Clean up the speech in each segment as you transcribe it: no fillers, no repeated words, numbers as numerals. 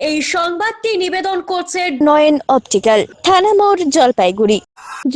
এই সংবাদটি নিবেদন করছে নয়ন অপটিক্যাল, থানা মোড়, জলপাইগুড়ি।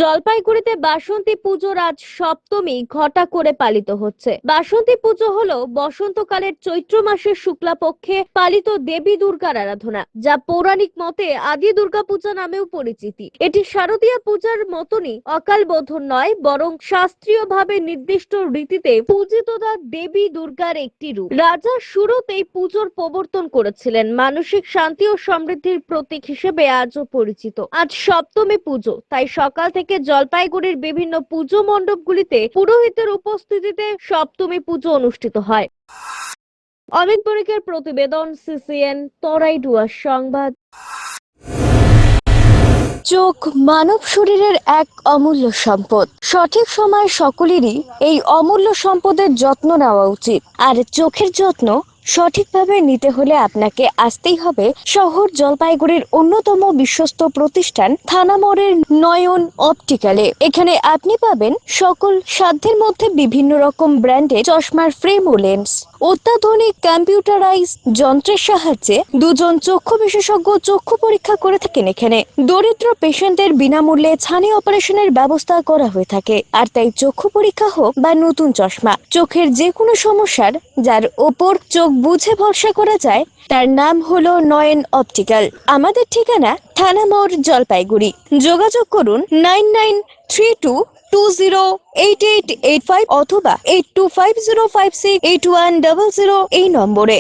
জলপাইগুড়িতে বাসন্তী পুজোর আজ সপ্তমী ঘটা করে পালিত হচ্ছে। বাসন্তী পুজো হলো বসন্তকালের চৈত্র মাসের শুক্লা পক্ষে পালিত দেবী দুর্গার আরাধনা, যা পৌরাণিক মতে আদি দুর্গা পূজা নামেও পরিচিতি। এটি শারদীয় পূজার মতনই অকাল বোধন নয়, বরং শাস্ত্রীয়ভাবে নির্দিষ্ট রীতিতে পূজিতদা দেবী দুর্গার একটি রূপ। রাজা শুরুতেই পুজোর প্রবর্তন করেছিলেন, মানসিক শান্তি ও সমৃদ্ধির প্রতীক হিসেবে আজও পরিচিত। আজ সপ্তমী পুজো, তাই সকাল থেকে জলপাইগুড়ির বিভিন্ন পুজো মণ্ডপগুলিতে পুরোহিতের উপস্থিতিতে সপ্তমী পুজো অনুষ্ঠিত হয়। অমিত বণিকের প্রতিবেদন, সিসিএন, তরাইডুয়ার সংবাদ। চোখ মানব শরীরের এক অমূল্য সম্পদ। সঠিক সময় সকলেরই এই অমূল্য সম্পদের যত্ন নেওয়া উচিত। আর চোখের যত্ন সঠিকভাবে নিতে হলে আপনাকে আসতেই হবে শহর জলপাইগুড়ির অন্যতম বিশ্বস্ত প্রতিষ্ঠান থানা মোড়ের নয়ন অপটিক্যালে। এখানে আপনি পাবেন সকল সাধ্যের মধ্যে বিভিন্ন রকম ব্র্যান্ডের চশমার ফ্রেম ও লেন্স। অত্যাধুনিক কম্পিউটারাইজ যন্ত্রের সাহায্যে দুজন চক্ষু বিশেষজ্ঞ চক্ষু পরীক্ষা করে থাকেন এখানে। দরিদ্র পেশেন্টদের বিনামূল্যে ছানি অপারেশনের ব্যবস্থা করা হয়ে থাকে। আর তাই চক্ষু পরীক্ষা হোক বা নতুন চশমা, চোখের যে কোনো সমস্যার যার ওপর চোখ বুঝে ভরসা করা যায়, তার নাম হলো নয়ন অপটিক্যাল। আমাদের ঠিকানা থানা মোড়, জলপাইগুড়ি। যোগাযোগ করুন 9932208885 অথবা 8250568100 এই নম্বরে।